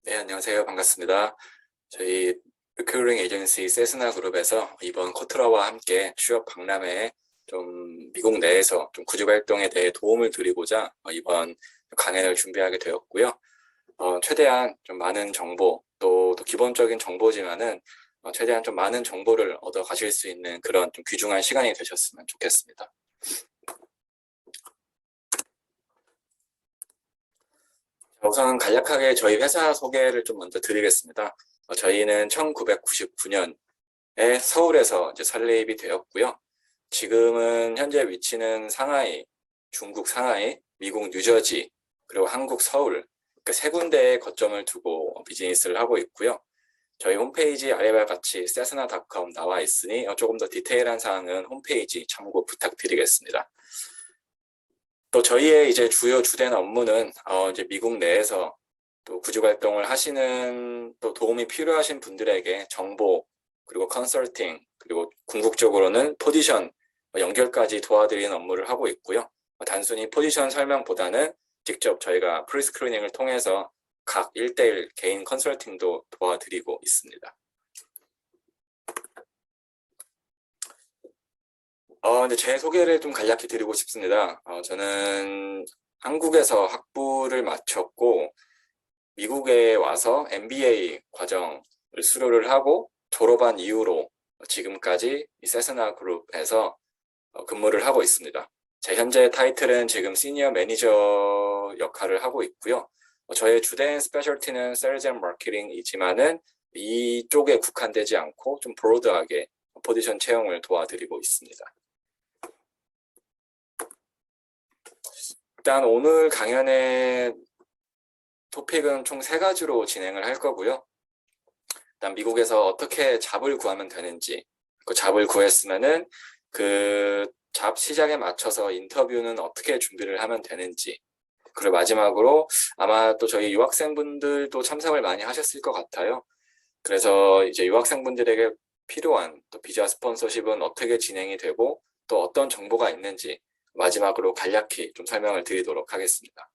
네, 안녕하세요. 반갑습니다. 저희 리크루팅 에이전시 세스나 그룹에서 이번 코트라와 함께 취업 박람회에 좀 미국 내에서 좀 구직 활동에 대해 도움을 드리고자 이번 강연을 준비하게 되었고요. 최대한 좀 많은 정보, 또 기본적인 정보지만은 최대한 좀 많은 정보를 얻어 가실 수 있는 그런 좀 귀중한 시간이 되셨으면 좋겠습니다. 우선 간략하게 저희 회사 소개를 좀 먼저 드리겠습니다. 저희는 1999년에 서울에서 이제 설립이 되었고요. 지금은 현재 위치는 상하이, 중국 상하이, 미국 뉴저지, 그리고 한국 서울, 그 세 군데에 거점을 두고 비즈니스를 하고 있고요. 저희 홈페이지 아래와 같이 cessna.com 나와 있으니 조금 더 디테일한 사항은 홈페이지 참고 부탁드리겠습니다. 또 저희의 이제 주요 주된 업무는 이제 미국 내에서 또 구직 활동을 하시는 또 도움이 필요하신 분들에게 정보 그리고 컨설팅 그리고 궁극적으로는 포지션 연결까지 도와드리는 업무를 하고 있고요. 단순히 포지션 설명보다는 직접 저희가 프리스크리닝을 통해서 각 1대1 개인 컨설팅도 도와드리고 있습니다. 이제 제 소개를 좀 간략히 드리고 싶습니다. 저는 한국에서 학부를 마쳤고 미국에 와서 MBA 과정을 수료를 하고 졸업한 이후로 지금까지 이 세스나 그룹에서 근무를 하고 있습니다. 제 현재 타이틀은 지금 시니어 매니저 역할을 하고 있고요. 저의 주된 스페셜티는 세일즈 앤 마케팅이지만은 이쪽에 국한되지 않고 좀 브로드하게 포지션 채용을 도와드리고 있습니다. 일단 오늘 강연의 토픽은 총 3가지로 진행을 할 거고요. 일단 미국에서 어떻게 잡을 구하면 되는지, 그 잡을 구했으면은 그 잡 시작에 맞춰서 인터뷰는 어떻게 준비를 하면 되는지, 그리고 마지막으로 아마 또 저희 유학생분들도 참석을 많이 하셨을 것 같아요. 그래서 이제 유학생분들에게 필요한 또 비자 스폰서십은 어떻게 진행이 되고 또 어떤 정보가 있는지 마지막으로 간략히 좀 설명을 드리도록 하겠습니다.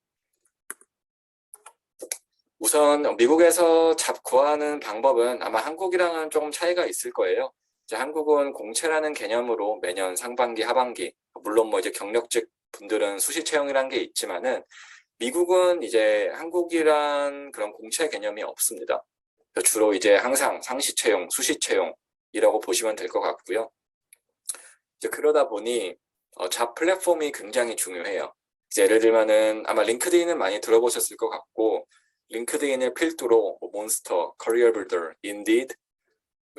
우선 미국에서 잡 구하는 방법은 아마 한국이랑은 조금 차이가 있을 거예요. 이제 한국은 공채라는 개념으로 매년 상반기, 하반기, 물론 뭐 이제 경력직 분들은 수시 채용이라는 게 있지만은 미국은 이제 한국이란 그런 공채 개념이 없습니다. 주로 이제 항상 상시 채용, 수시 채용이라고 보시면 될 것 같고요. 이제 그러다 보니 잡 플랫폼이 굉장히 중요해요. 이제 예를 들면은 아마 링크드인은 많이 들어보셨을 것 같고 링크드인을 필두로 몬스터, 커리어 빌더, 인디드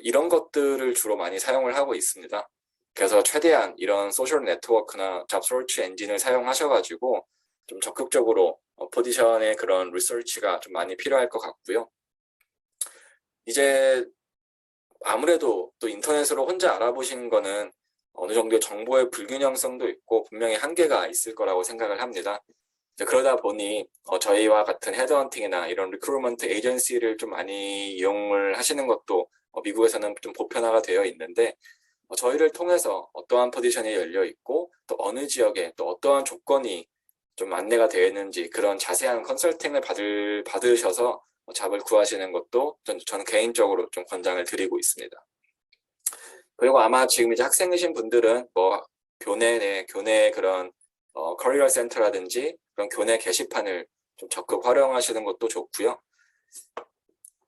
이런 것들을 주로 많이 사용을 하고 있습니다. 그래서 최대한 이런 소셜 네트워크나 잡 서치 엔진을 사용하셔가지고 좀 적극적으로 포지션의 그런 리서치가 좀 많이 필요할 것 같고요. 이제 아무래도 또 인터넷으로 혼자 알아보시는 거는 어느 정도 정보의 불균형성도 있고 분명히 한계가 있을 거라고 생각을 합니다. 그러다 보니 저희와 같은 헤드헌팅이나 이런 리크루먼트 에이전시를 좀 많이 이용을 하시는 것도 미국에서는 좀 보편화가 되어 있는데 저희를 통해서 어떠한 포지션이 열려 있고 또 어느 지역에 또 어떠한 조건이 좀 안내가 되어 있는지 그런 자세한 컨설팅을 받으셔서 잡을 구하시는 것도 저는 개인적으로 좀 권장을 드리고 있습니다. 그리고 아마 지금 이제 학생이신 분들은 뭐 교내 그런 커리어 센터라든지 그런 교내 게시판을 좀 적극 활용하시는 것도 좋고요.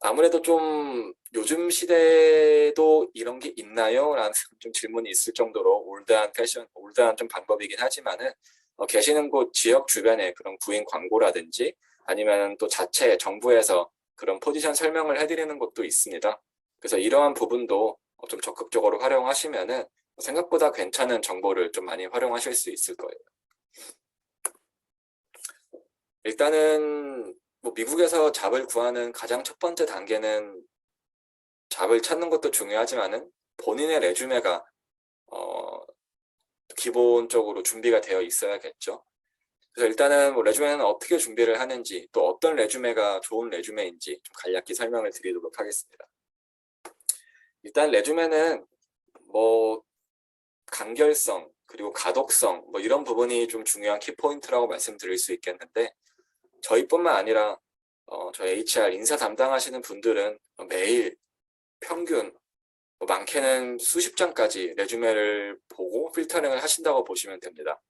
아무래도 좀 요즘 시대에도 이런 게 있나요? 라는 좀 질문이 있을 정도로 올드한 좀 방법이긴 하지만은 계시는 곳 지역 주변에 그런 구인 광고라든지 아니면 또 자체 정부에서 그런 포지션 설명을 해드리는 곳도 있습니다. 그래서 이러한 부분도 좀 적극적으로 활용하시면은 생각보다 괜찮은 정보를 좀 많이 활용하실 수 있을 거예요. 일단은 뭐 미국에서 잡을 구하는 가장 첫 번째 단계는 잡을 찾는 것도 중요하지만은 본인의 레주메가 기본적으로 준비가 되어 있어야겠죠. 그래서 일단은 뭐 레주메는 어떻게 준비를 하는지 또 어떤 레주메가 좋은 레주메인지 좀 간략히 설명을 드리도록 하겠습니다. 일단 레주메는 뭐 간결성 그리고 가독성 뭐 이런 부분이 좀 중요한 키포인트라고 말씀드릴 수 있겠는데 저희뿐만 아니라 저희 HR 인사 담당하시는 분들은 매일 평균 많게는 수십 장까지 레주메를 보고 필터링을 하신다고 보시면 됩니다.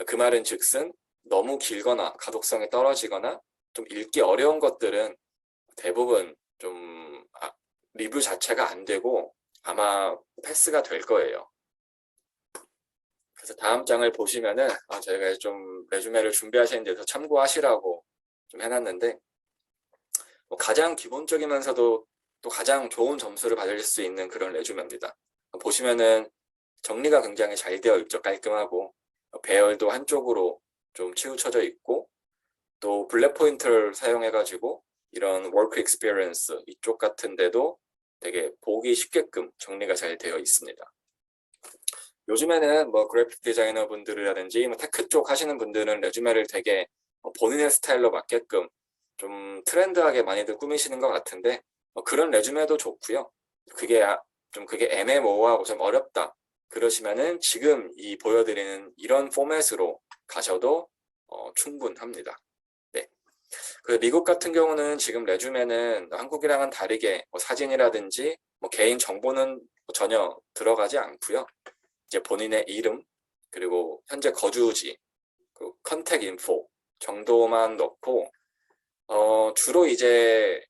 그 말은 즉슨 너무 길거나 가독성이 떨어지거나 좀 읽기 어려운 것들은 대부분 좀 리뷰 자체가 안 되고 아마 패스가 될 거예요. 그래서 다음 장을 보시면은 저희가 좀 레주메를 준비하시는 데서 참고하시라고 좀 해놨는데, 가장 기본적이면서도 또 가장 좋은 점수를 받을 수 있는 그런 레주메입니다. 보시면은 정리가 굉장히 잘 되어 있죠. 깔끔하고 배열도 한쪽으로 좀 치우쳐져 있고, 또 블랙 포인트를 사용해 가지고 이런 워크 익스피리언스 이쪽 같은 데도 되게 보기 쉽게끔 정리가 잘 되어 있습니다. 요즘에는 뭐 그래픽 디자이너 분들이라든지 테크 쪽 하시는 분들은 레주메를 되게 본인의 스타일로 맞게끔 좀 트렌드하게 많이들 꾸미시는 것 같은데, 그런 레주메도 좋고요. 그게 애매모호하고 좀 어렵다 그러시면은 지금 이 보여드리는 이런 포맷으로 가셔도 충분합니다. 네. 그 미국 같은 경우는 지금 레주메는 한국이랑은 다르게 사진이라든지 개인 정보는 전혀 들어가지 않고요. 이제 본인의 이름, 그리고 현재 거주지, 그 컨택 인포 정도만 넣고, 주로 이제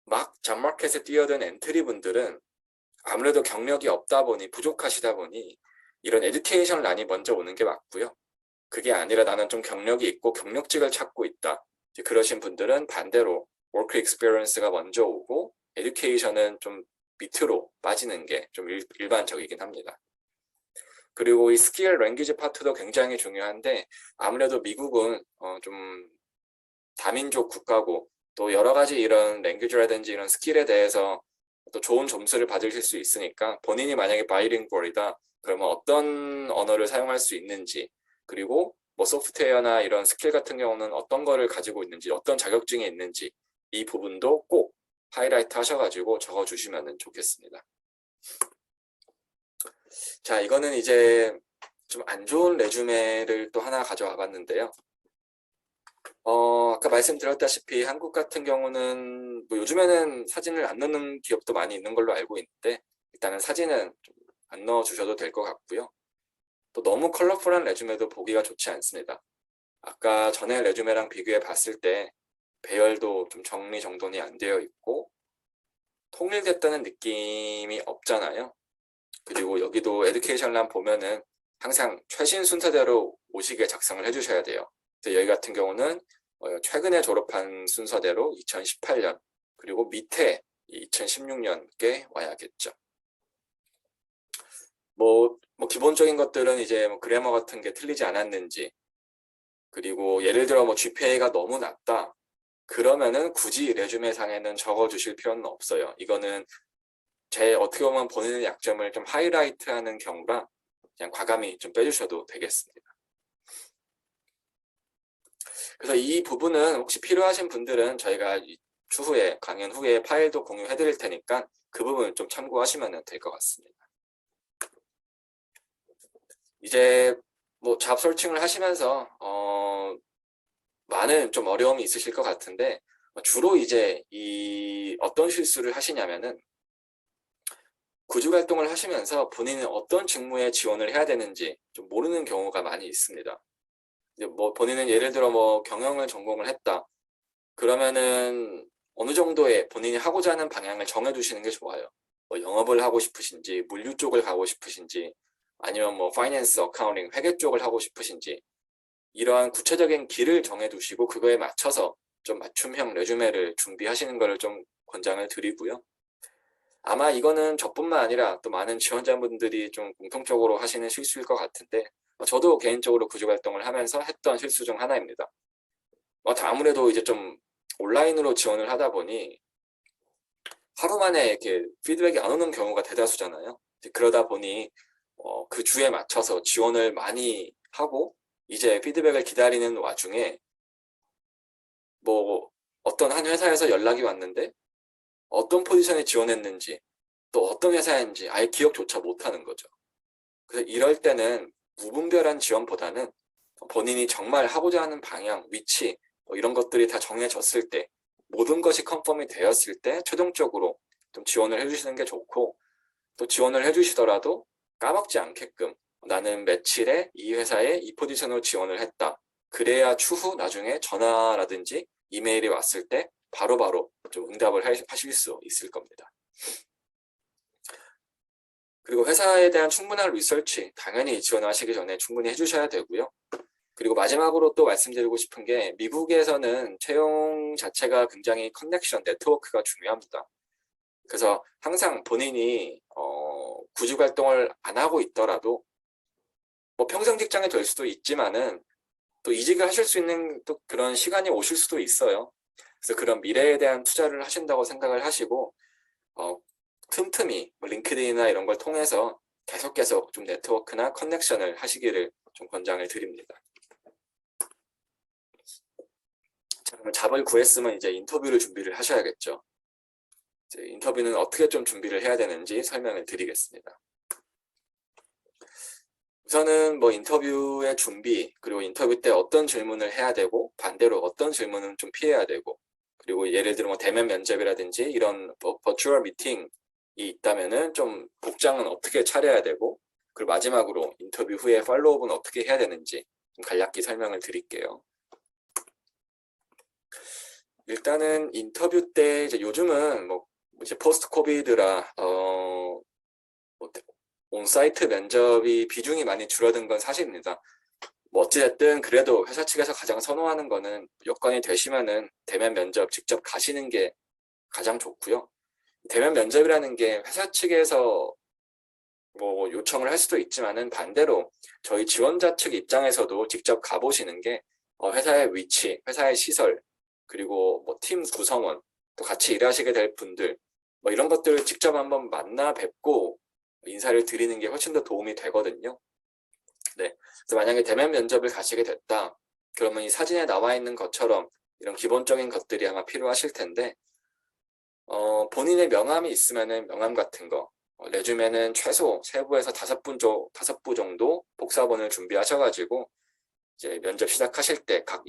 막 잡마켓에 뛰어든 엔트리 분들은 아무래도 경력이 없다 보니, 부족하시다 보니 이런 에듀케이션 란이 먼저 오는 게 맞고요. 그게 아니라 나는 좀 경력이 있고 경력직을 찾고 있다, 그러신 분들은 반대로 워크 익스피리언스가 먼저 오고 에듀케이션은 좀 밑으로 빠지는 게 좀 일반적이긴 합니다. 그리고 이 스킬 랭귀지 파트도 굉장히 중요한데, 아무래도 미국은 좀 다민족 국가고 또 여러 가지 이런 랭귀지라든지 이런 스킬에 대해서 또 좋은 점수를 받으실 수 있으니까, 본인이 만약에 바이링구얼이다 그러면 어떤 언어를 사용할 수 있는지, 그리고 뭐 소프트웨어나 이런 스킬 같은 경우는 어떤 거를 가지고 있는지, 어떤 자격증이 있는지, 이 부분도 꼭 하이라이트 하셔가지고 적어주시면 좋겠습니다. 자, 이거는 이제 좀 안 좋은 레주메를 또 하나 가져와 봤는데요. 아까 말씀드렸다시피 한국 같은 경우는 뭐 요즘에는 사진을 안 넣는 기업도 많이 있는 걸로 알고 있는데, 일단은 사진은 좀 안 넣어 주셔도 될 것 같고요. 또 너무 컬러풀한 레주메도 보기가 좋지 않습니다. 아까 전에 레주메랑 비교해 봤을 때 배열도 좀 정리정돈이 안 되어 있고 통일됐다는 느낌이 없잖아요. 그리고 여기도 에듀케이션란 보면은 항상 최신 순서대로 오시게 작성을 해주셔야 돼요. 여기 같은 경우는 최근에 졸업한 순서대로 2018년, 그리고 밑에 2016년께 와야겠죠. 뭐 기본적인 것들은 이제 뭐 그래머 같은 게 틀리지 않았는지, 그리고 예를 들어 뭐 GPA가 너무 낮다 그러면은 굳이 레주메 상에는 적어주실 필요는 없어요. 이거는 제 어떻게 보면 본인의 약점을 좀 하이라이트하는 경우라 그냥 과감히 좀 빼주셔도 되겠습니다. 그래서 이 부분은 혹시 필요하신 분들은 저희가 추후에 강연 후에 파일도 공유해 드릴 테니까 그 부분 좀 참고하시면 될 것 같습니다. 이제 뭐 잡 서칭을 하시면서 많은 좀 어려움이 있으실 것 같은데, 주로 이제 어떤 실수를 하시냐면은 구직 활동을 하시면서 본인은 어떤 직무에 지원을 해야 되는지 좀 모르는 경우가 많이 있습니다. 이제 뭐 본인은 예를 들어 뭐 경영을 전공을 했다 그러면은 어느 정도의 본인이 하고자 하는 방향을 정해두시는 게 좋아요. 뭐 영업을 하고 싶으신지, 물류 쪽을 가고 싶으신지, 아니면 뭐 파이낸스, 어카운팅, 회계 쪽을 하고 싶으신지, 이러한 구체적인 길을 정해두시고 그거에 맞춰서 좀 맞춤형 레주메를 준비하시는 것을 좀 권장을 드리고요. 아마 이거는 저뿐만 아니라 또 많은 지원자분들이 좀 공통적으로 하시는 실수일 것 같은데, 저도 개인적으로 구직 활동을 하면서 했던 실수 중 하나입니다. 아무래도 이제 좀 온라인으로 지원을 하다 보니 하루 만에 이렇게 피드백이 안 오는 경우가 대다수잖아요. 그러다 보니 그 주에 맞춰서 지원을 많이 하고 이제 피드백을 기다리는 와중에 뭐 어떤 한 회사에서 연락이 왔는데 어떤 포지션에 지원했는지 또 어떤 회사인지 아예 기억조차 못하는 거죠. 그래서 이럴 때는 무분별한 지원보다는 본인이 정말 하고자 하는 방향, 위치 뭐 이런 것들이 다 정해졌을 때, 모든 것이 컨펌이 되었을 때 최종적으로 좀 지원을 해주시는 게 좋고, 또 지원을 해주시더라도 까먹지 않게끔 나는 며칠에 이 회사에 이 포지션으로 지원을 했다. 그래야 추후 나중에 전화라든지 이메일이 왔을 때 바로바로 좀 응답을 하실 수 있을 겁니다. 그리고 회사에 대한 충분한 리서치, 당연히 지원을 하시기 전에 충분히 해주셔야 되고요. 그리고 마지막으로 또 말씀드리고 싶은 게, 미국에서는 채용 자체가 굉장히 커넥션, 네트워크가 중요합니다. 그래서 항상 본인이 구직 활동을 안 하고 있더라도 뭐 평생 직장이 될 수도 있지만은 또 이직을 하실 수 있는 또 그런 시간이 오실 수도 있어요. 그래서 그런 미래에 대한 투자를 하신다고 생각을 하시고 틈틈이 뭐 링크드인이나 이런 걸 통해서 계속 좀 네트워크나 커넥션을 하시기를 좀 권장을 드립니다. 자, 그럼 잡을 구했으면 이제 인터뷰를 준비를 하셔야겠죠. 이제 인터뷰는 어떻게 좀 준비를 해야 되는지 설명을 드리겠습니다. 우선은 뭐 인터뷰의 준비, 그리고 인터뷰 때 어떤 질문을 해야 되고 반대로 어떤 질문은 좀 피해야 되고, 그리고 예를 들어 뭐 대면 면접이라든지 이런 버추얼 미팅이 있다면은 좀 복장은 어떻게 차려야 되고, 그리고 마지막으로 인터뷰 후에 팔로우업은 어떻게 해야 되는지 좀 간략히 설명을 드릴게요. 일단은 인터뷰 때 이제 요즘은 뭐 이제 포스트 코비드라 뭐 온사이트 면접이 비중이 많이 줄어든 건 사실입니다. 뭐 어찌됐든 그래도 회사 측에서 가장 선호하는 거는 여건이 되시면은 대면 면접 직접 가시는 게 가장 좋고요. 대면 면접이라는 게 회사 측에서 뭐 요청을 할 수도 있지만은 반대로 저희 지원자 측 입장에서도 직접 가보시는 게 회사의 위치, 회사의 시설, 그리고 뭐 팀 구성원, 또 같이 일하시게 될 분들, 뭐 이런 것들을 직접 한번 만나 뵙고 인사를 드리는 게 훨씬 더 도움이 되거든요. 네. 그래서 만약에 대면 면접을 가시게 됐다, 그러면 이 사진에 나와 있는 것처럼 이런 기본적인 것들이 아마 필요하실 텐데, 본인의 명함이 있으면은 명함 같은 거, 레주메는 최소 3부에서 5부 정도 복사본을 준비하셔가지고 이제 면접 시작하실 때 각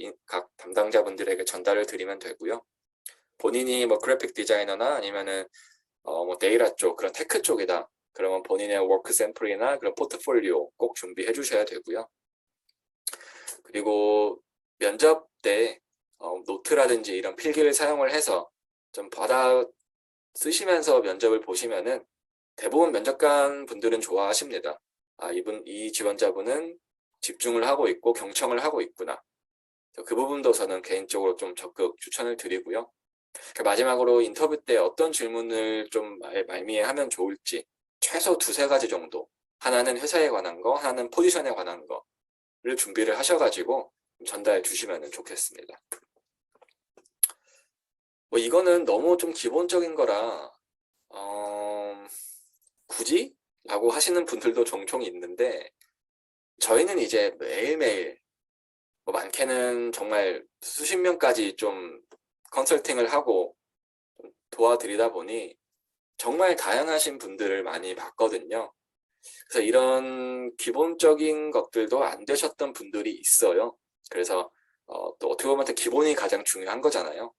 담당자분들에게 전달을 드리면 되고요. 본인이 뭐 그래픽 디자이너나 아니면은 뭐 데이터 쪽, 그런 테크 쪽이다, 그러면 본인의 워크 샘플이나 그런 포트폴리오 꼭 준비해 주셔야 되고요. 그리고 면접 때 노트라든지 이런 필기를 사용을 해서 좀 받아 쓰시면서 면접을 보시면은 대부분 면접관 분들은 좋아하십니다. 아, 이 지원자분은 집중을 하고 있고 경청을 하고 있구나. 그 부분도 저는 개인적으로 좀 적극 추천을 드리고요. 마지막으로 인터뷰 때 어떤 질문을 좀 말미에 하면 좋을지 최소 2-3가지 정도, 하나는 회사에 관한 거, 하나는 포지션에 관한 거를 준비를 하셔가지고 전달해 주시면 좋겠습니다. 뭐 이거는 너무 좀 기본적인 거라 굳이? 라고 하시는 분들도 종종 있는데, 저희는 이제 매일매일 뭐 많게는 정말 수십 명까지 좀 컨설팅을 하고 도와드리다 보니 정말 다양하신 분들을 많이 봤거든요. 그래서 이런 기본적인 것들도 안 되셨던 분들이 있어요. 그래서 또 어떻게 보면 기본이 가장 중요한 거잖아요.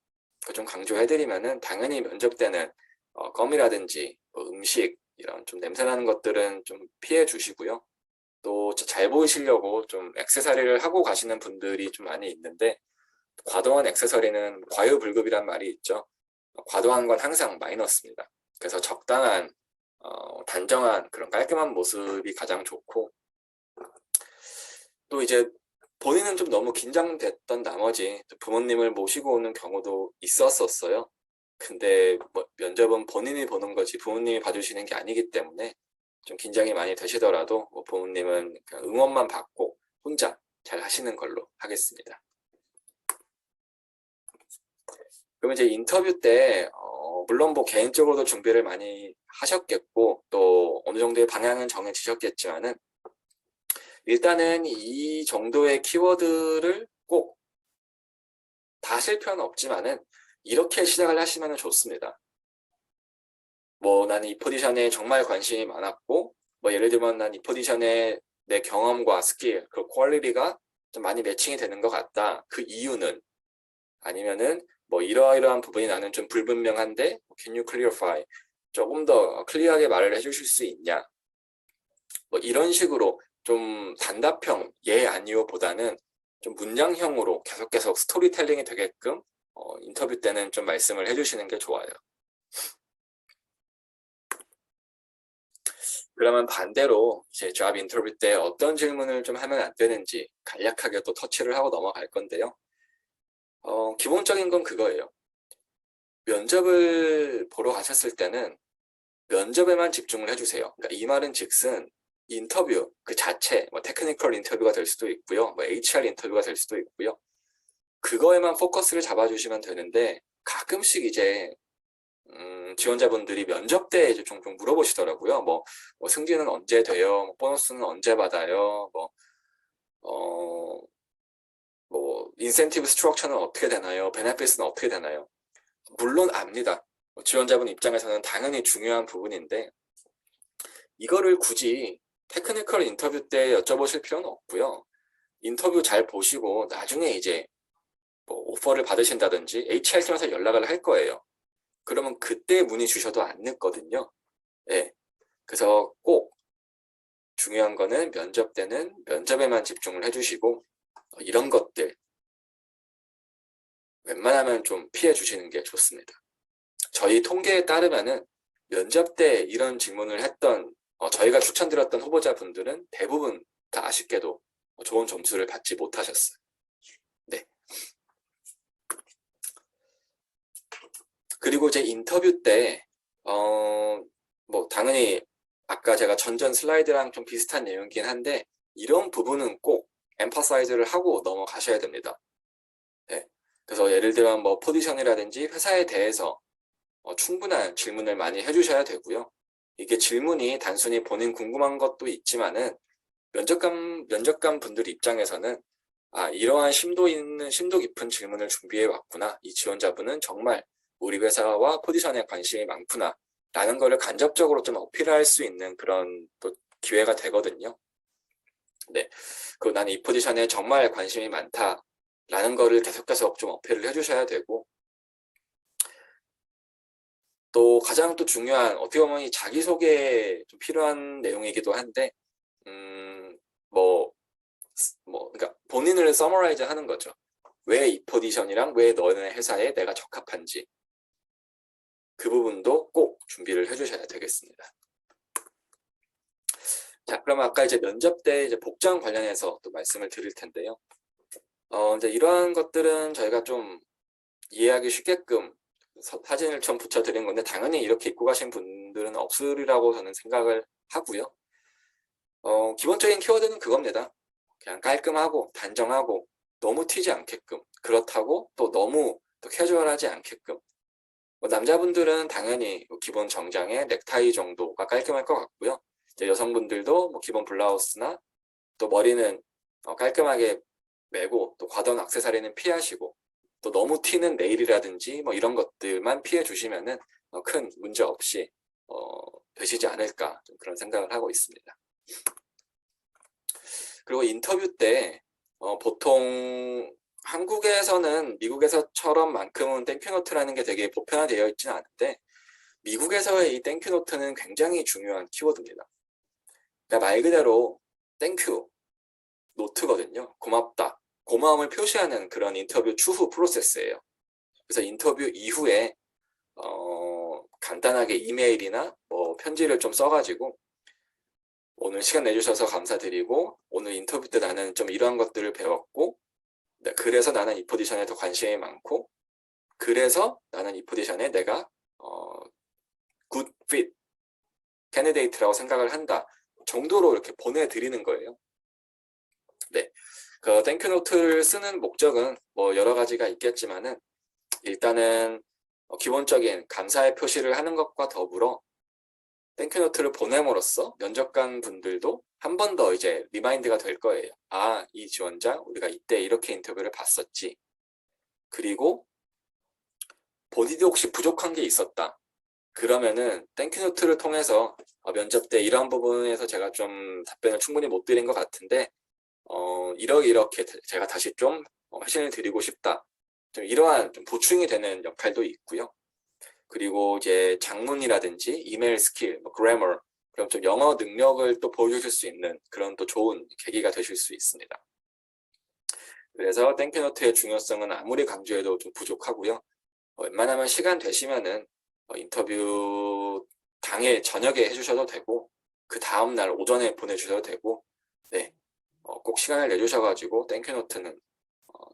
좀 강조해드리면은 당연히 면접 때는 껌이라든지 뭐 음식, 이런 좀 냄새나는 것들은 좀 피해 주시고요. 또 잘 보이시려고 좀 액세서리를 하고 가시는 분들이 좀 많이 있는데, 과도한 액세서리는 과유불급이란 말이 있죠. 과도한 건 항상 마이너스입니다. 그래서 적당한 단정한 그런 깔끔한 모습이 가장 좋고, 또 이제 본인은 좀 너무 긴장됐던 나머지 부모님을 모시고 오는 경우도 있었어요. 근데 뭐 면접은 본인이 보는 거지 부모님이 봐주시는 게 아니기 때문에 좀 긴장이 많이 되시더라도 뭐 부모님은 그냥 응원만 받고 혼자 잘 하시는 걸로 하겠습니다. 그럼 이제 인터뷰 때 물론 뭐 개인적으로도 준비를 많이 하셨겠고 또 어느 정도의 방향은 정해지셨겠지만은, 일단은 이 정도의 키워드를 꼭 다 하실 필요는 없지만은 이렇게 시작을 하시면 좋습니다. 뭐 나는 이 포지션에 정말 관심이 많았고, 뭐 예를 들면 난 이 포지션에 내 경험과 스킬, 그 퀄리티가 좀 많이 매칭이 되는 것 같다. 그 이유는, 아니면은 뭐 이러이러한 부분이 나는 좀 불분명한데 can you clarify? 조금 더 클리어하게 말을 해주실 수 있냐? 뭐 이런 식으로 좀 단답형 예 아니요보다는 좀 문장형으로 계속 스토리텔링이 되게끔 인터뷰 때는 좀 말씀을 해주시는 게 좋아요. 그러면 반대로 이제 잡 인터뷰 때 어떤 질문을 좀 하면 안 되는지 간략하게 또 터치를 하고 넘어갈 건데요. 기본적인 건 그거예요. 면접을 보러 가셨을 때는 면접에만 집중을 해주세요. 그러니까 이 말은 즉슨 인터뷰 그 자체, 뭐 테크니컬 인터뷰가 될 수도 있고요, 뭐 HR 인터뷰가 될 수도 있고요. 그거에만 포커스를 잡아주시면 되는데 가끔씩 이제 지원자분들이 면접 때 이제 종종 물어보시더라고요. 뭐 승진은 언제 돼요? 뭐 보너스는 언제 받아요? 뭐 인센티브 스트럭처는 어떻게 되나요? 베네핏은 어떻게 되나요? 물론 압니다. 지원자분 입장에서는 당연히 중요한 부분인데 이거를 굳이 테크니컬 인터뷰 때 여쭤보실 필요는 없고요. 인터뷰 잘 보시고 나중에 이제 뭐 오퍼를 받으신다든지 HR 팀에서 연락을 할 거예요. 그러면 그때 문의 주셔도 안 늦거든요. 네. 그래서 꼭 중요한 거는 면접 때는 면접에만 집중을 해주시고 이런 것들 웬만하면 좀 피해 주시는 게 좋습니다. 저희 통계에 따르면은 면접 때 이런 질문을 했던 저희가 추천드렸던 후보자분들은 대부분 다 아쉽게도 좋은 점수를 받지 못하셨어요. 네. 그리고 제 인터뷰 때 뭐 당연히 아까 제가 전전 슬라이드랑 좀 비슷한 내용이긴 한데 이런 부분은 꼭 엠파사이즈를 하고 넘어가셔야 됩니다. 네. 그래서 예를 들면 뭐 포지션이라든지 회사에 대해서 충분한 질문을 많이 해주셔야 되고요. 이게 질문이 단순히 본인 궁금한 것도 있지만은 면접관 분들 입장에서는 이러한 심도 깊은 질문을 준비해 왔구나. 이 지원자분은 정말 우리 회사와 포지션에 관심이 많구나. 라는 거를 간접적으로 좀 어필할 수 있는 그런 또 기회가 되거든요. 네. 그리고 나는 이 포지션에 정말 관심이 많다. 라는 거를 계속 좀 어필을 해주셔야 되고, 또 가장 또 중요한 어떻게 보면 이 자기소개에 좀 필요한 내용이기도 한데 그러니까 본인을 서머라이즈 하는 거죠. 왜 이 포지션이랑 왜 너네 회사에 내가 적합한지 그 부분도 꼭 준비를 해주셔야 되겠습니다. 자, 그럼 아까 이제 면접 때 이제 복장 관련해서 또 말씀을 드릴 텐데요. 이제 이러한 것들은 저희가 좀 이해하기 쉽게끔 사진을 좀 붙여드린 건데 당연히 이렇게 입고 가신 분들은 없으리라고 저는 생각을 하고요. 기본적인 키워드는 그겁니다. 그냥 깔끔하고 단정하고 너무 튀지 않게끔, 그렇다고 또 너무 또 캐주얼하지 않게끔. 남자분들은 당연히 기본 정장에 넥타이 정도가 깔끔할 것 같고요. 이제 여성분들도 뭐 기본 블라우스나 또 머리는 깔끔하게 매고 또 과도한 액세서리는 피하시고 또 너무 튀는 네일이라든지 뭐 이런 것들만 피해 주시면은 큰 문제 없이 되시지 않을까 좀 그런 생각을 하고 있습니다. 그리고 인터뷰 때 보통 한국에서는 미국에서처럼만큼은 땡큐노트라는 게 되게 보편화되어 있지는 않은데 미국에서의 이 땡큐노트는 굉장히 중요한 키워드입니다. 그러니까 말 그대로 땡큐 노트거든요. 고맙다, 고마움을 표시하는 그런 인터뷰 추후 프로세스예요. 그래서 인터뷰 이후에 간단하게 이메일이나 뭐 편지를 좀 써가지고 오늘 시간 내주셔서 감사드리고 오늘 인터뷰 때 나는 좀 이러한 것들을 배웠고 그래서 나는 이 포지션에 더 관심이 많고 그래서 나는 이 포지션에 내가 good fit candidate라고 생각을 한다 정도로 이렇게 보내드리는 거예요. 네, 그 땡큐 노트를 쓰는 목적은 뭐 여러 가지가 있겠지만은 일단은 기본적인 감사의 표시를 하는 것과 더불어 땡큐 노트를 보냄으로써 면접관 분들도 한 번 더 이제 리마인드가 될 거예요. 이 지원자 우리가 이때 이렇게 인터뷰를 봤었지. 그리고 본인도 혹시 부족한 게 있었다. 그러면은 땡큐 노트를 통해서 면접 때 이런 부분에서 제가 좀 답변을 충분히 못 드린 것 같은데 이렇게 제가 다시 좀 회신을 드리고 싶다. 좀 이러한 좀 보충이 되는 역할도 있고요. 그리고 이제 장문이라든지 이메일 스킬, 뭐 그래머, 그럼 좀 영어 능력을 또 보여주실 수 있는 그런 또 좋은 계기가 되실 수 있습니다. 그래서 땡큐노트의 중요성은 아무리 강조해도 좀 부족하고요. 웬만하면 시간 되시면은 인터뷰 당일 저녁에 해주셔도 되고 그 다음날 오전에 보내주셔도 되고 네, 꼭 시간을 내주셔가지고 땡큐노트는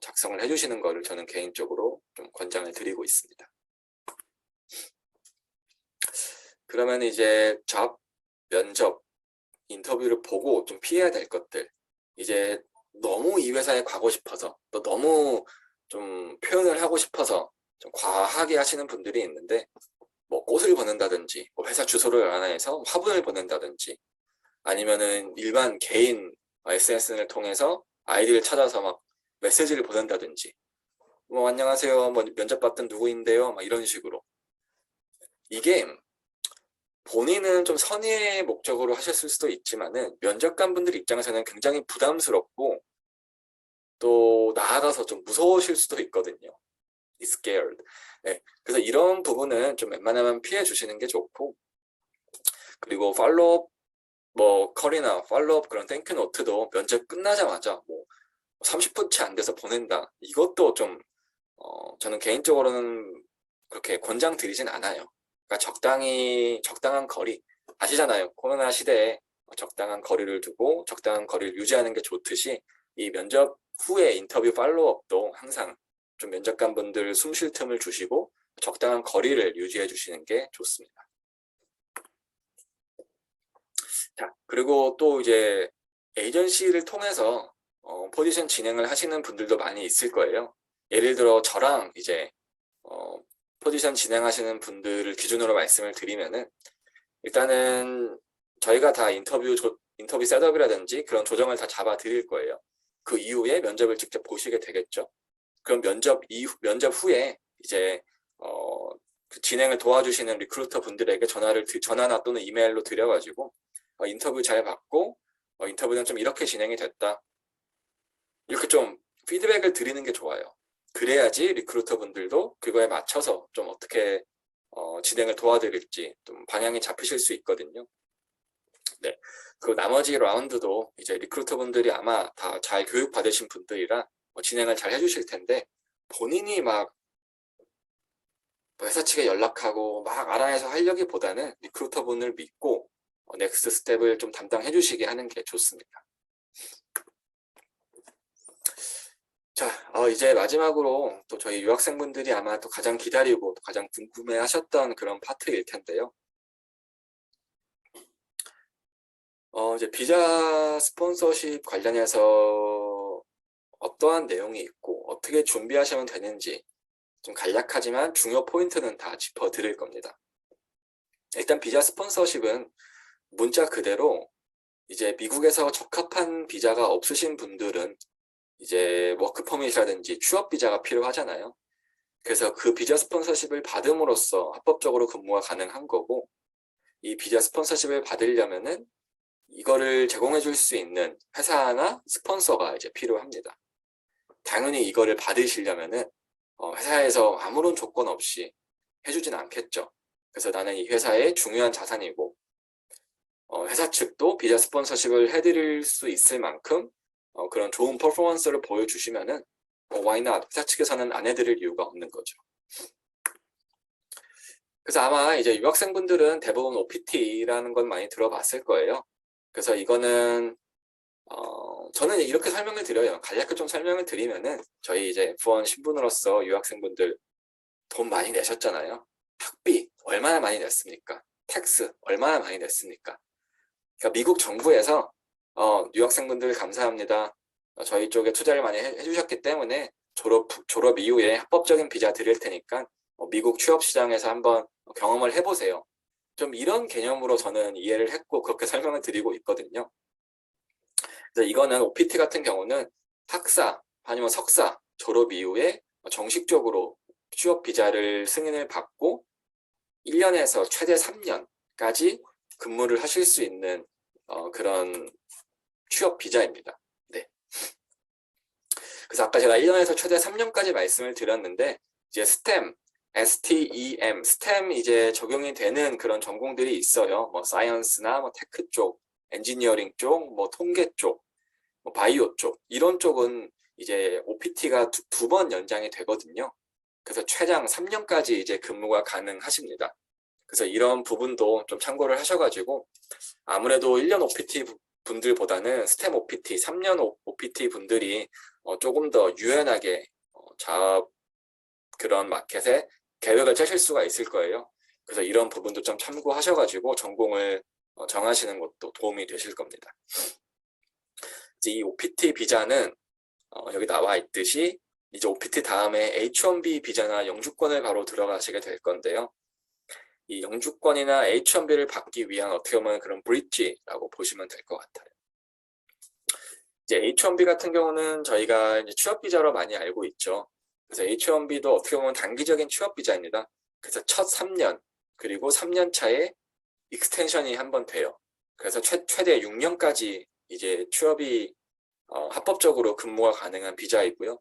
작성을 해주시는 거를 저는 개인적으로 좀 권장을 드리고 있습니다. 그러면 이제 잡, 면접, 인터뷰를 보고 좀 피해야 될 것들, 이제 너무 이 회사에 가고 싶어서 또 너무 좀 표현을 하고 싶어서 좀 과하게 하시는 분들이 있는데 뭐 꽃을 보낸다든지 뭐 회사 주소를 알아내서 화분을 보낸다든지 아니면은 일반 개인 SNS를 통해서 아이디를 찾아서 막 메시지를 보낸다든지 뭐 안녕하세요 뭐 면접 받던 누구인데요 막 이런 식으로 이게 본인은 좀 선의의 목적으로 하셨을 수도 있지만은 면접관 분들 입장에서는 굉장히 부담스럽고 또 나아가서 좀 무서우실 수도 있거든요. scared. 네, 그래서 이런 부분은 좀 웬만하면 피해 주시는 게 좋고 그리고 팔로업 뭐 컬이나 팔로업 그런 땡큐 노트도 면접 끝나자마자 뭐 30분 채 안 돼서 보낸다. 이것도 좀 저는 개인적으로는 그렇게 권장 드리진 않아요. 그러니까 적당한 거리 아시잖아요. 코로나 시대에 적당한 거리를 두고 적당한 거리를 유지하는 게 좋듯이 이 면접 후에 인터뷰 팔로우업도 항상 좀 면접관 분들 숨 쉴 틈을 주시고 적당한 거리를 유지해 주시는 게 좋습니다. 자, 그리고 또 이제 에이전시를 통해서 포지션 진행을 하시는 분들도 많이 있을 거예요. 예를 들어 저랑 이제 포지션 진행하시는 분들을 기준으로 말씀을 드리면은 일단은 저희가 다 인터뷰 셋업이라든지 그런 조정을 다 잡아 드릴 거예요. 그 이후에 면접을 직접 보시게 되겠죠. 그럼 면접 후에 이제 그 진행을 도와주시는 리크루터 분들에게 전화나 또는 이메일로 드려가지고 인터뷰 잘 받고 인터뷰는 좀 이렇게 진행이 됐다. 이렇게 좀 피드백을 드리는 게 좋아요. 그래야지 리크루터 분들도 그거에 맞춰서 좀 어떻게 진행을 도와드릴지 좀 방향이 잡히실 수 있거든요. 네. 그 나머지 라운드도 이제 리크루터 분들이 아마 다 잘 교육 받으신 분들이라 진행을 잘 해주실 텐데 본인이 막 회사 측에 연락하고 막 알아내서 하려기보다는 리크루터 분을 믿고 넥스트 스텝을 좀 담당해 주시게 하는 게 좋습니다. 자, 이제 마지막으로 또 저희 유학생분들이 아마 또 가장 기다리고 또 가장 궁금해 하셨던 그런 파트일 텐데요. 이제 비자 스폰서십 관련해서 어떠한 내용이 있고 어떻게 준비하시면 되는지 좀 간략하지만 중요 포인트는 다 짚어드릴 겁니다. 일단 비자 스폰서십은 문자 그대로 이제 미국에서 적합한 비자가 없으신 분들은 이제 워크퍼밋이라든지 취업 비자가 필요하잖아요. 그래서 그 비자 스폰서십을 받음으로써 합법적으로 근무가 가능한 거고 이 비자 스폰서십을 받으려면은 이거를 제공해 줄 수 있는 회사나 스폰서가 이제 필요합니다. 당연히 이거를 받으시려면은 회사에서 아무런 조건 없이 해주진 않겠죠. 그래서 나는 이 회사의 중요한 자산이고 회사 측도 비자 스폰서십을 해드릴 수 있을 만큼 그런 좋은 퍼포먼스를 보여주시면은 why not? 회사 측에서는 안 해드릴 이유가 없는 거죠. 그래서 아마 이제 유학생분들은 대부분 OPT라는 건 많이 들어봤을 거예요. 그래서 이거는 저는 이렇게 설명을 드려요. 간략하게 좀 설명을 드리면은 저희 이제 F1 신분으로서 유학생분들 돈 많이 내셨잖아요. 학비 얼마나 많이 냈습니까? 텍스 얼마나 많이 냈습니까? 그러니까 미국 정부에서 유학생분들 감사합니다. 저희 쪽에 투자를 많이 해주셨기 때문에 졸업 이후에 합법적인 비자 드릴 테니까 미국 취업 시장에서 한번 경험을 해보세요. 좀 이런 개념으로 저는 이해를 했고 그렇게 설명을 드리고 있거든요. 그래서 이거는 OPT 같은 경우는 학사 아니면 석사 졸업 이후에 정식적으로 취업 비자를 승인을 받고 1년에서 최대 3년까지 근무를 하실 수 있는 그런 취업 비자입니다. 네. 그래서 아까 제가 1년에서 최대 3년까지 말씀을 드렸는데 이제 STEM, STEM 이제 적용이 되는 그런 전공들이 있어요. 뭐 사이언스나 뭐 테크 쪽, 엔지니어링 쪽, 뭐 통계 쪽, 뭐 바이오 쪽 이런 쪽은 이제 OPT가 두 번 연장이 되거든요. 그래서 최장 3년까지 이제 근무가 가능하십니다. 그래서 이런 부분도 좀 참고를 하셔가지고 아무래도 1년 OPT 분들보다는 스템 OPT, 3년 OPT 분들이 조금 더 유연하게 자업 그런 마켓에 계획을 짜실 수가 있을 거예요. 그래서 이런 부분도 좀 참고하셔가지고 전공을 정하시는 것도 도움이 되실 겁니다. 이제 이 OPT 비자는 여기 나와 있듯이 이제 OPT 다음에 H1B 비자나 영주권을 바로 들어가시게 될 건데요. 이 영주권이나 H1B를 받기 위한 어떻게 보면 그런 브릿지라고 보시면 될 것 같아요. 이제 H1B 같은 경우는 저희가 이제 취업 비자로 많이 알고 있죠. 그래서 H1B도 어떻게 보면 단기적인 취업 비자입니다. 그래서 첫 3년 그리고 3년 차에 익스텐션이 한 번 돼요. 그래서 최대 6년까지 이제 취업이 합법적으로 근무가 가능한 비자이고요.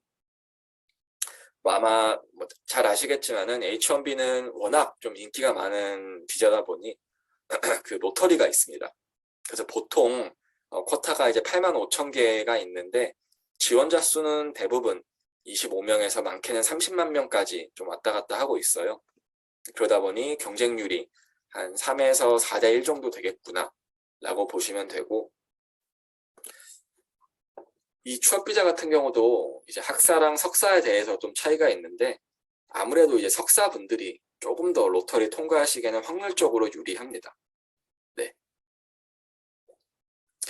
뭐 아마 잘 아시겠지만은 H1B는 워낙 좀 인기가 많은 비자다 보니 그 로터리가 있습니다. 그래서 보통 쿼타가 이제 85,000개가 있는데 지원자 수는 대부분 25명에서 많게는 30만 명까지 좀 왔다 갔다 하고 있어요. 그러다 보니 경쟁률이 한 3에서 4대 1 정도 되겠구나 라고 보시면 되고, 이 취업비자 같은 경우도 이제 학사랑 석사에 대해서 좀 차이가 있는데 아무래도 이제 석사분들이 조금 더 로터리 통과하시기에는 확률적으로 유리합니다. 네.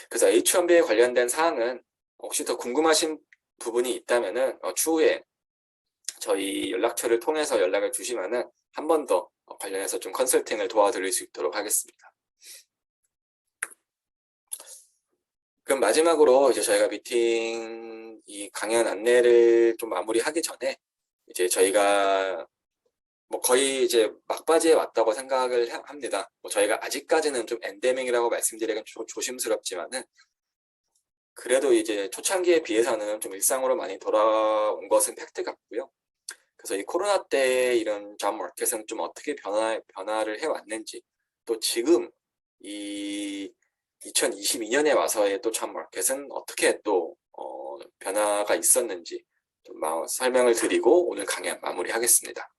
그래서 H1B에 관련된 사항은 혹시 더 궁금하신 부분이 있다면은 추후에 저희 연락처를 통해서 연락을 주시면은 한 번 더 관련해서 좀 컨설팅을 도와드릴 수 있도록 하겠습니다. 그럼 마지막으로 이제 저희가 미팅 이 강연 안내를 좀 마무리하기 전에 이제 저희가 뭐 거의 이제 막바지에 왔다고 생각을 합니다. 뭐 저희가 아직까지는 좀 엔데믹이라고 말씀드리기는 조심스럽지만은 그래도 이제 초창기에 비해서는 좀 일상으로 많이 돌아온 것은 팩트 같고요. 그래서 이 코로나 때 이런 잡 마켓은 좀 어떻게 변화를 해왔는지, 또 지금 이 2022년에 와서의 또 잡 마켓은 어떻게 또 변화가 있었는지 좀 설명을 드리고 오늘 강연 마무리하겠습니다.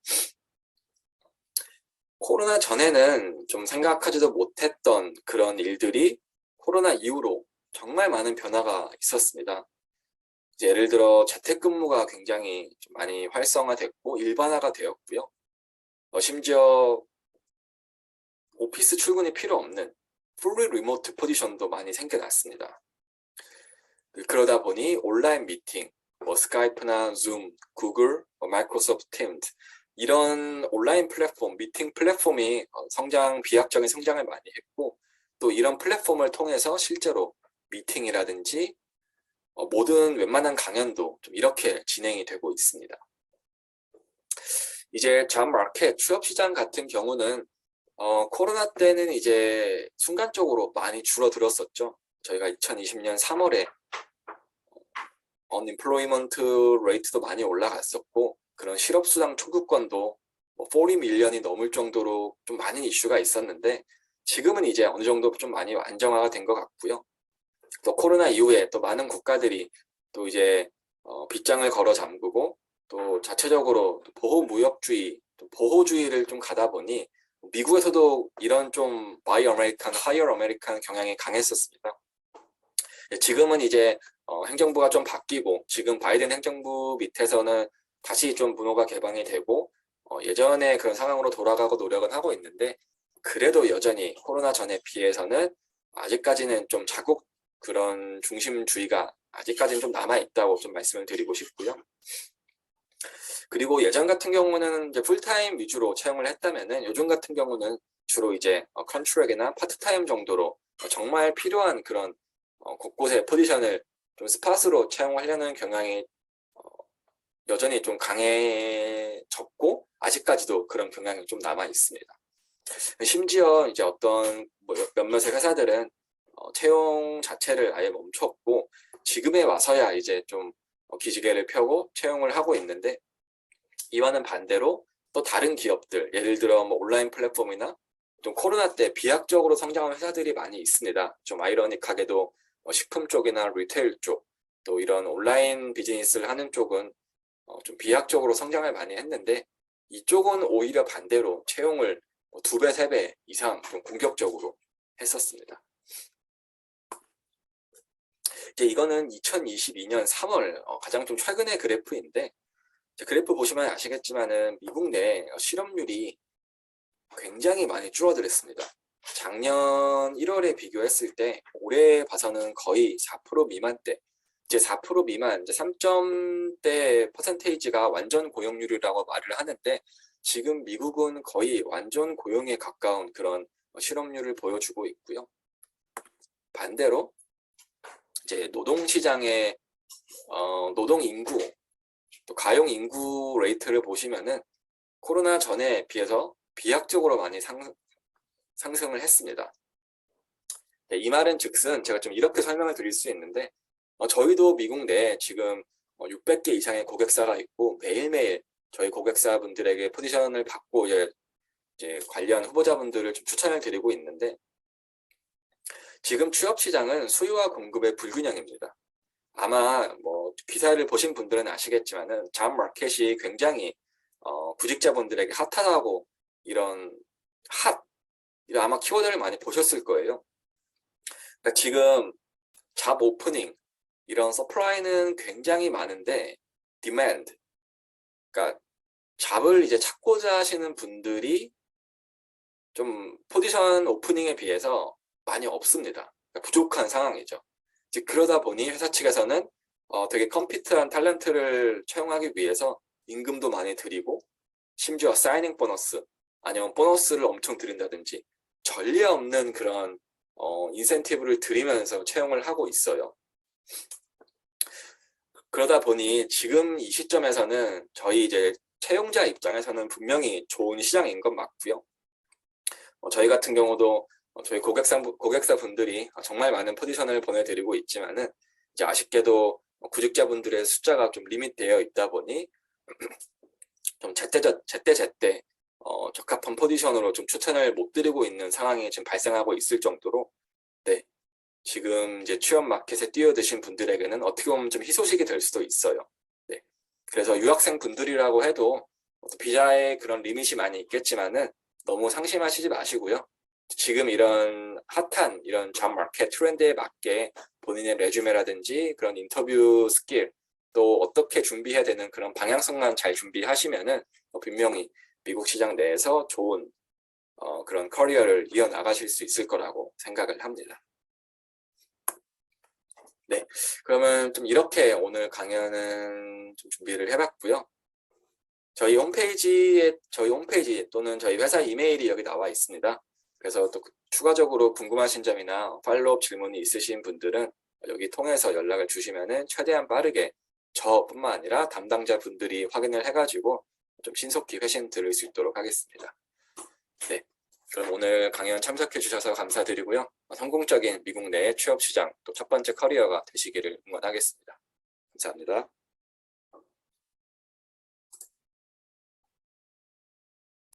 코로나 전에는 좀 생각하지도 못했던 그런 일들이 코로나 이후로 정말 많은 변화가 있었습니다. 이제 예를 들어 재택근무가 굉장히 좀 많이 활성화됐고 일반화가 되었고요. 심지어 오피스 출근이 필요 없는 fully remote 포지션도 많이 생겨났습니다. 그러다 보니 온라인 미팅, 뭐 스카이프나 줌, 구글, 마이크로소프트 팀즈 이런 온라인 플랫폼, 미팅 플랫폼이 비약적인 성장을 많이 했고, 또 이런 플랫폼을 통해서 실제로 미팅이라든지 모든 웬만한 강연도 좀 이렇게 진행이 되고 있습니다. 이제 잡 마켓, 취업 시장 같은 경우는 코로나 때는 이제 순간적으로 많이 줄어들었었죠. 저희가 2020년 3월에 언임플로이먼트 레이트도 많이 올라갔었고, 그런 실업수당 청구권도 40 밀리언이 넘을 정도로 좀 많은 이슈가 있었는데 지금은 이제 어느 정도 좀 많이 안정화가 된 것 같고요. 또 코로나 이후에 또 많은 국가들이 또 이제 빗장을 걸어 잠그고 또 자체적으로 보호무역주의, 보호주의를 좀 가다 보니 미국에서도 이런 좀 바이 아메리칸, 하이어 아메리칸 경향이 강했었습니다. 지금은 이제 행정부가 좀 바뀌고 지금 바이든 행정부 밑에서는 다시 좀 문호가 개방이 되고 예전의 그런 상황으로 돌아가고 노력은 하고 있는데, 그래도 여전히 코로나 전에 비해서는 아직까지는 좀 자국 그런 중심주의가 아직까지는 좀 남아있다고 좀 말씀을 드리고 싶고요. 그리고 예전 같은 경우는 이제 풀타임 위주로 채용을 했다면은 요즘 같은 경우는 주로 이제 컨트랙이나 파트타임 정도로 정말 필요한 그런 곳곳에 포지션을 좀 스팟으로 채용하려는 경향이 여전히 좀 강해졌고 아직까지도 그런 경향이 좀 남아 있습니다. 심지어 이제 어떤 몇몇의 회사들은 채용 자체를 아예 멈췄고 지금에 와서야 이제 좀 기지개를 펴고 채용을 하고 있는데, 이와는 반대로 또 다른 기업들, 예를 들어 뭐 온라인 플랫폼이나 좀 코로나 때 비약적으로 성장한 회사들이 많이 있습니다. 좀 아이러닉하게도 식품 쪽이나 리테일 쪽, 또 이런 온라인 비즈니스를 하는 쪽은 좀 비약적으로 성장을 많이 했는데, 이쪽은 오히려 반대로 채용을 2배, 3배 이상 좀 공격적으로 했었습니다. 이제 이거는 2022년 3월 가장 좀 최근의 그래프인데, 그래프 보시면 아시겠지만은 미국 내 실업률이 굉장히 많이 줄어들었습니다. 작년 1월에 비교했을 때 올해 봐서는 거의 4% 미만대, 이제 4% 미만, 이제 3점대 퍼센테이지가 완전 고용률이라고 말을 하는데, 지금 미국은 거의 완전 고용에 가까운 그런 실업률을 보여주고 있고요. 반대로 이제 노동시장의 노동 인구, 또 가용 인구 레이트를 보시면은 코로나 전에 비해서 비약적으로 많이 상승을 했습니다. 네, 이 말은 즉슨 제가 좀 이렇게 설명을 드릴 수 있는데, 저희도 미국 내에 지금 600개 이상의 고객사가 있고, 매일매일 저희 고객사분들에게 포지션을 받고 이제 관련 후보자분들을 좀 추천을 드리고 있는데, 지금 취업 시장은 수요와 공급의 불균형입니다. 아마 뭐 기사를 보신 분들은 아시겠지만은 잡 마켓이 굉장히 구직자분들에게 핫하다고 이런 아마 키워드를 많이 보셨을 거예요. 그러니까 지금 잡 오프닝, 이런 서플라이는 굉장히 많은데 디맨드, 그러니까 잡을 이제 찾고자 하시는 분들이 좀 포지션 오프닝에 비해서 많이 없습니다. 그러니까 부족한 상황이죠. 즉 그러다 보니 회사 측에서는 되게 컴피트한 탤런트를 채용하기 위해서 임금도 많이 드리고, 심지어 사이닝 보너스 아니면 보너스를 엄청 드린다든지 전례 없는 그런 인센티브를 드리면서 채용을 하고 있어요. 그러다 보니 지금 이 시점에서는 저희 이제 채용자 입장에서는 분명히 좋은 시장인 건 맞고요. 저희 같은 경우도 저희 고객사분들이 정말 많은 포지션을 보내드리고 있지만은, 이제 아쉽게도 구직자분들의 숫자가 좀 리밋되어 있다 보니 좀 제때 적합한 포지션으로 좀 추천을 못 드리고 있는 상황이 지금 발생하고 있을 정도로, 네, 지금 이제 취업 마켓에 뛰어드신 분들에게는 어떻게 보면 좀 희소식이 될 수도 있어요. 네, 그래서 유학생 분들이라고 해도 비자에 그런 리밋이 많이 있겠지만은 너무 상심하시지 마시고요. 지금 이런 핫한 이런 잡 마켓 트렌드에 맞게 본인의 레주메라든지 그런 인터뷰 스킬, 또 어떻게 준비해야 되는 그런 방향성만 잘 준비하시면은 분명히 미국 시장 내에서 좋은 그런 커리어를 이어나가실 수 있을 거라고 생각을 합니다. 네, 그러면 좀 이렇게 오늘 강연은 좀 준비를 해봤고요. 저희 홈페이지 또는 저희 회사 이메일이 여기 나와 있습니다. 그래서 또 추가적으로 궁금하신 점이나 팔로업 질문이 있으신 분들은 여기 통해서 연락을 주시면은 최대한 빠르게 저뿐만 아니라 담당자 분들이 확인을 해가지고 좀 신속히 회신 드릴 수 있도록 하겠습니다. 네, 그럼 오늘 강연 참석해 주셔서 감사드리고요. 성공적인 미국 내 취업 시장 또 첫 번째 커리어가 되시기를 응원하겠습니다. 감사합니다.